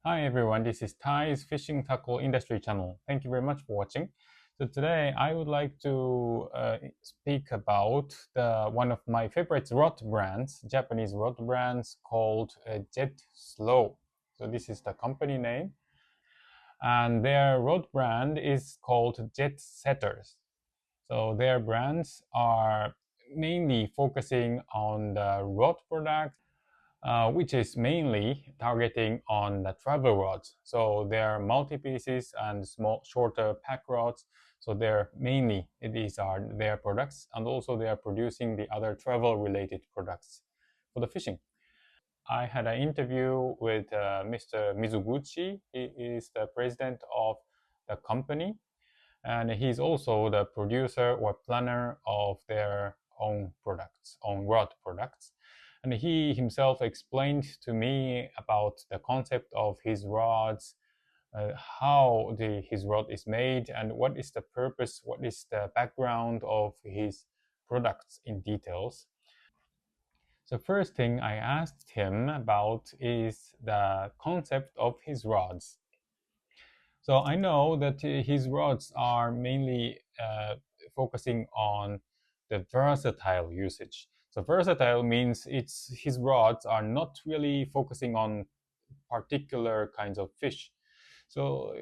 Hi everyone, this is Ty's Fishing Tackle Industry Channel. Thank you very much for watching. So today I would like to speak about one of my favorite rod brands, Japanese rod brands called Jet Slow. So this is the company name, and their rod brand is called Jet Setters. So their brands are mainly focusing on the rod product, which is mainly targeting on the travel rods. So they are multi-pieces and small, shorter pack rods. So these are their products, and also they are producing the other travel-related products for the fishing. I had an interview with Mr. Mizuguchi. He is the president of the company, and he's also the producer or planner of their own products, own rod products. And he himself explained to me about the concept of his rods, how his rod is made, and what is the purpose, what is the background of his products in details. So first thing I asked him about is the concept of his rods. So I know that his rods are mainly focusing on the versatile usage. So versatile means his rods are not really focusing on particular kinds of fish. So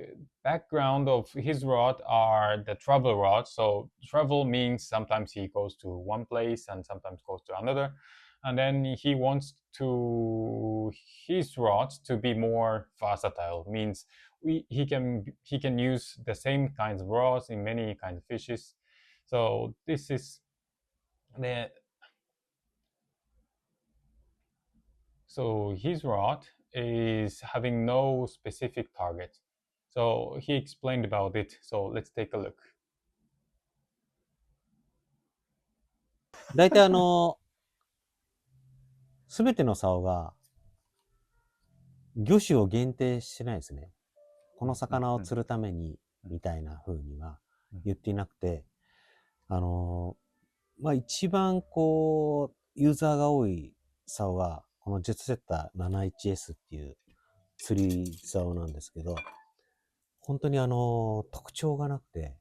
background of his rod are the travel rods. So travel means sometimes he goes to one place and sometimes goes to another. And then he wants his rods to be more versatile. Means he can use the same kinds of rods in many kinds of fishes. So this is the so his rod is having no specific target. So he explained about it. So let's take a look. 大体すべての竿が魚種を限定してないですね。この魚を釣るためにみたいな風には言っていなくて、一番ユーザーが多い竿は、このジェットセッター 71S っていう釣り竿なんですけど、本当に特徴がなくて、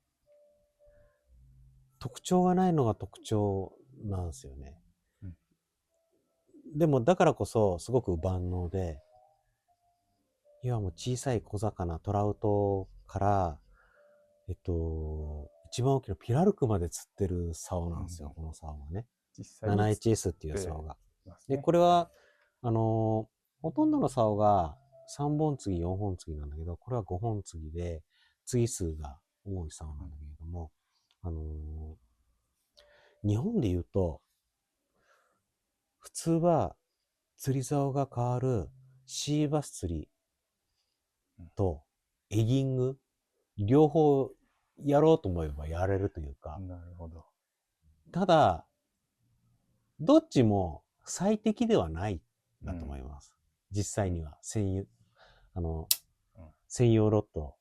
特徴がないのが特徴なんですよね。でもだからこそすごく万能で、今も小さい小魚、トラウトから、一番大きなピラルクまで釣ってる竿なんですよ、この竿はね。71S っていう竿が。で、これは、ほとんどの竿が3本継ぎ、4本継ぎなんだけど、これは5本継ぎで、継ぎ数が多い竿なんだけれども、日本で言うと、普通は釣り竿が変わるシーバス釣りとエギング、両方やろうと思えばやれるというか。なるほど。ただ、どっちも最適ではないだと思います。実際には専用ロッド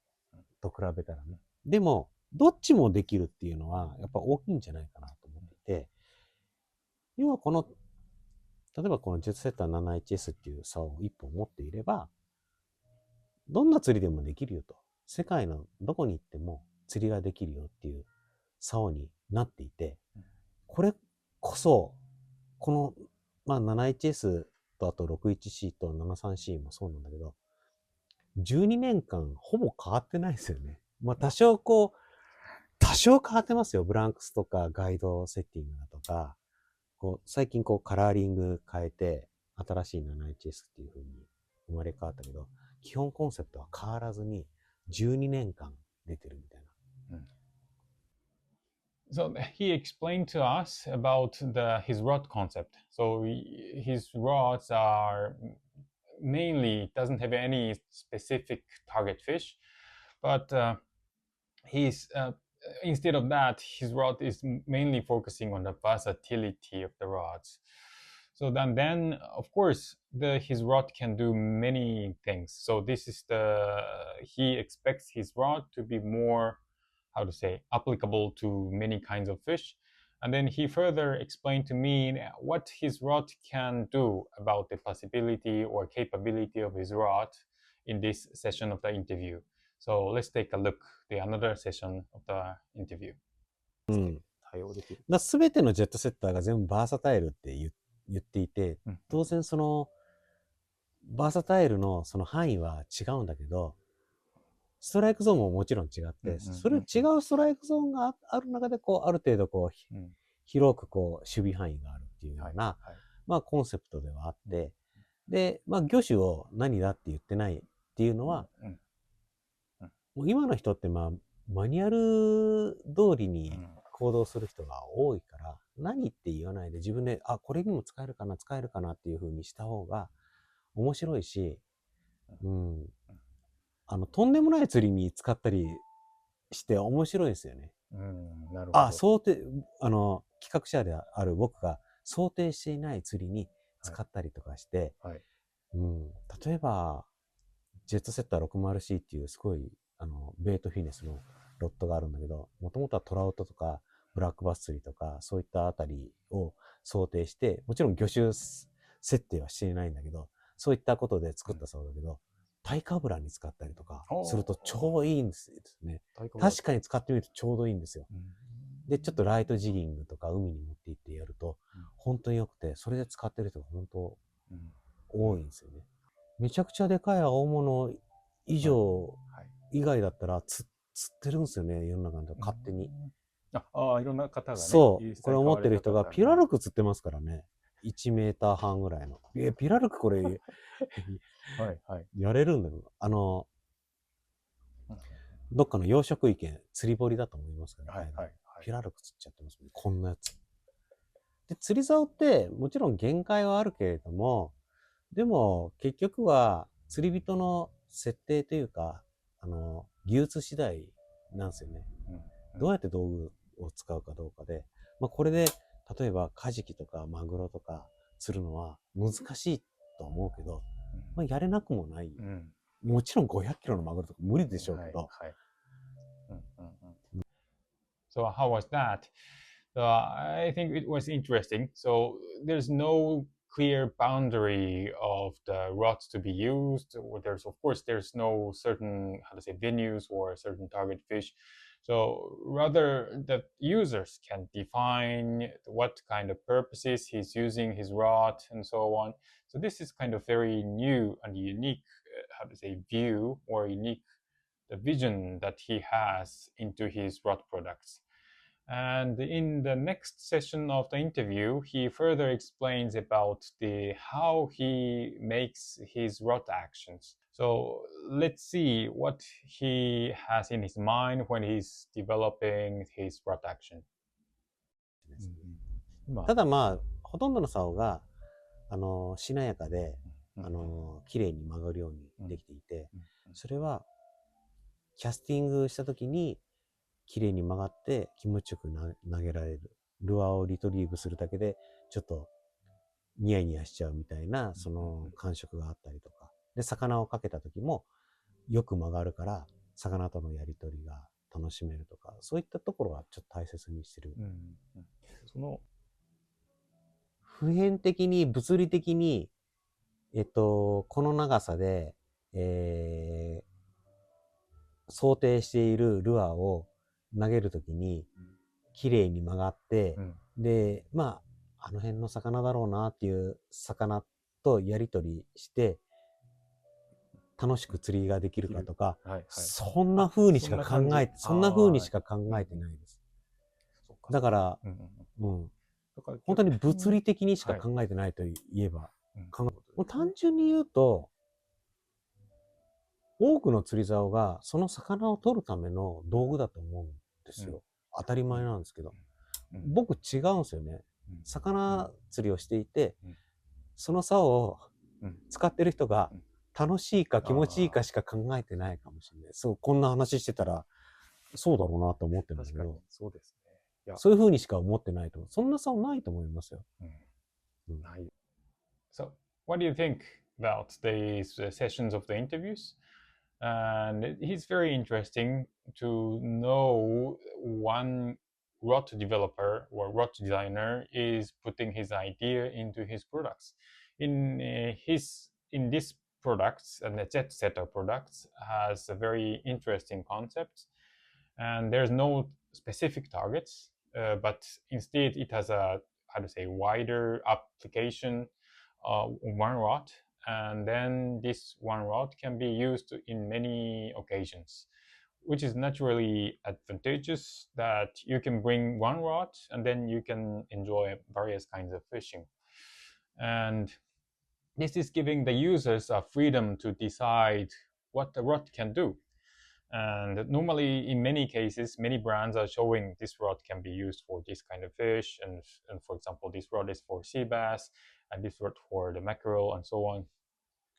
と比べたらね。でも、どっちもできるっていうのはやっぱ大きいんじゃないかなと思っていて、要は例えばこのジェットセッター 71S っていう竿を1本持っていれば、どんな釣りでもできるよと。世界のどこに行っても釣りができるよっていう竿になっていて、これこそ、71S とあと 61C と 73C もそうなんだけど、12年間ほぼ変わってないですよね。多少変わってますよ。ブランクスとかガイドセッティングだとか、最近カラーリング変えて、新しい 71S っていう風に生まれ変わったけど、基本コンセプトは変わらずに12年間出てるみたいな。So he explained to us about his rod concept. So his rods are mainly doesn't have any specific target fish, but he's instead of that, his rod is mainly focusing on the versatility of the rods. So then of course, his rod can do many things. So he expects his rod to be more, how to say, applicable to many kinds of fish. And then he further explained to me what his rod can do about the possibility or capability of his rod in this session of the interview. So let's take a look the another session of the interview. 対応できる。すべてのジェットセッターが全部バーサタイルって言っていて、当然そのバーサタイルのその範囲は違うんだけど、ストライクゾーンももちろん違って、それ違うストライクゾーンがある中でこうある程度こう、広くこう守備範囲があるっていうような、まあコンセプトではあって、で、まあ魚種を何だって言ってないっていうのは、もう今の人ってまあマニュアル通りに行動する人が多いから、何って言わないで自分で、あ、これにも使えるかなっていう風にした方が面白いし、とんでもない釣りに使ったりして面白いですよね。なるほど。企画者である僕が想定していない釣りに使ったりとかして、例えば、ジェットセッター 60C っていうすごい、ベイトフィネスのロットがあるんだけど、もともとはトラウトとかブラックバス釣りとか、そういったあたりを想定して、もちろん魚種設定はしていないんだけど、そういったことで作ったそうだけど、タイカブラに使ったりとかするとちょうどいいんですね。確かに使ってみるとちょうどいいんですよ。で、ちょっとライトジギングとか海に持って行ってやると、本当に良くて、それで使ってる人が本当多いんですよね。めちゃくちゃでかい青物以上以外だったら釣ってるんですよね、世の中で勝手に。いろんな方がね。そう、これを持ってる人がピラルク釣ってますからね。1メーター半ぐらいの。ピラルクこれやれるんだよ。どっかの養殖池、釣り堀だと思いますからね。ピラルク釣っちゃってますもん、こんなやつ。で、釣り竿ってもちろん限界はあるけれども、でも結局は釣り人の設定というか、技術次第なんですよね。どうやって道具を使うかどうかで、まあこれで例えばカジキとかマグロとか釣るのは難しいと思うけど、まあやれなくもない。もちろん500キロのマグロとか無理でしょうけど。So how was that? I think it was interesting. So there's no clear boundary of the rods to be used. Or there's no certain venues or certain target fish. So rather the users can define what kind of purposes he's using his rod and so on. So this is kind of very new and unique, view or unique the vision that he has into his rod products. And in the next session of the interview, he further explains about how he makes his rod actions. So let's see what he has in his mind when he's developing his rod action. ただまあ、ほとんどの竿が、しなやかで、綺麗に曲がるようにできていて、それは、キャスティングした時に、綺麗に曲がって気持ちよく投げられる。ルアーをリトリーブするだけで、ちょっとニヤニヤしちゃうみたいな、その感触があったりとか。で、魚をかけた時もよく曲がるから、魚とのやりとりが楽しめるとか、そういったところはちょっと大切にしてる。その普遍的に、物理的に、この長さで、想定しているルアーを投げるときに、綺麗に曲がって、で、まあ、あの辺の魚だろうなっていう魚とやりとりして、楽しく釣りができるかとか、そんな風にしか考えてないです。だから、本当に物理的にしか考えてないと言えば、もう単純に言うと、多くの釣り竿がその魚を取るための道具だと思うんですよ。当たり前なんですけど。僕違うんですよね。魚釣りをしていて、その竿を使ってる人が楽しいか気持ちいいかしか考えてないかもしれない。そう、こんな話してたら、そうだろうなと思ってるんだけど、そうですね。そういう風にしか思ってないと思う。そんな竿ないと思いますよ。So, what do you think about these sessions of the interviews? And it's very interesting to know one rod developer or rod designer is putting his idea into his products. In this products and the jet setter products has a very interesting concept, and there's no specific targets, but instead it has a, how to say, wider application, one rod, and then this one rod can be used in many occasions, which is naturally advantageous that you can bring one rod and then you can enjoy various kinds of fishing. And this is giving the users a freedom to decide what the rod can do. And normally, in many cases, many brands are showing this rod can be used for this kind of fish, and for example, this rod is for sea bass, and this rod for the mackerel, and so on.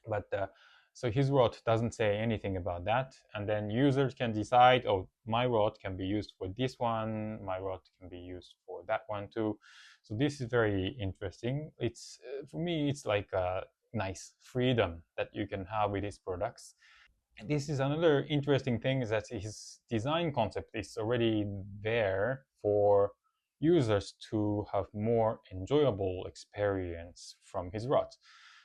But so his rod doesn't say anything about that, and then users can decide, oh, my rod can be used for this one, my rod can be used for that one too. So this is very interesting. It's for me, it's like a nice freedom that you can have with these products. This is another interesting thing, is that his design concept is already there for users to have more enjoyable experience from his rods.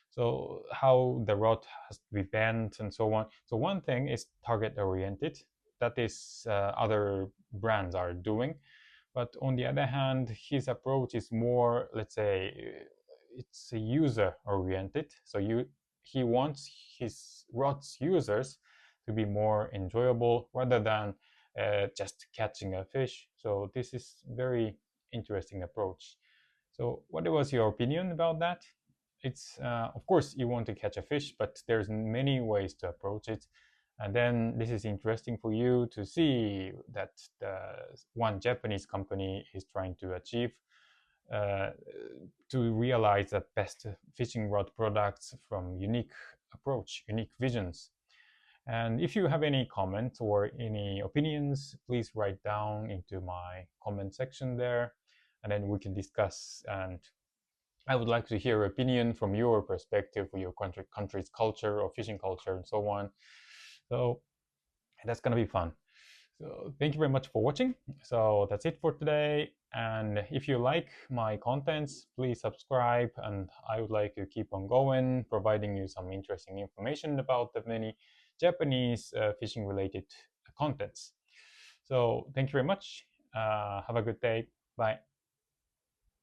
So how the rod has to be bent and so on. So one thing is target oriented, that is other brands are doing. But on the other hand, his approach is more, let's say, it's a user oriented. So he wants his rod's users to be more enjoyable rather than just catching a fish. So this is very interesting approach. So what was your opinion about that? It's of course you want to catch a fish, but there's many ways to approach it. And then this is interesting for you to see that one Japanese company is trying to achieve uh, to realize the best fishing rod products from unique approach, unique visions. And if you have any comments or any opinions, please write down into my comment section there, and then we can discuss. And I would like to hear your opinion from your perspective, your country's culture or fishing culture and so on. So that's gonna be fun. So thank you very much for watching. So that's it for today. And if you like my contents, please subscribe. And I would like to keep on going, providing you some interesting information about the many Japanese fishing related contents. So thank you very much. Have a good day. Bye.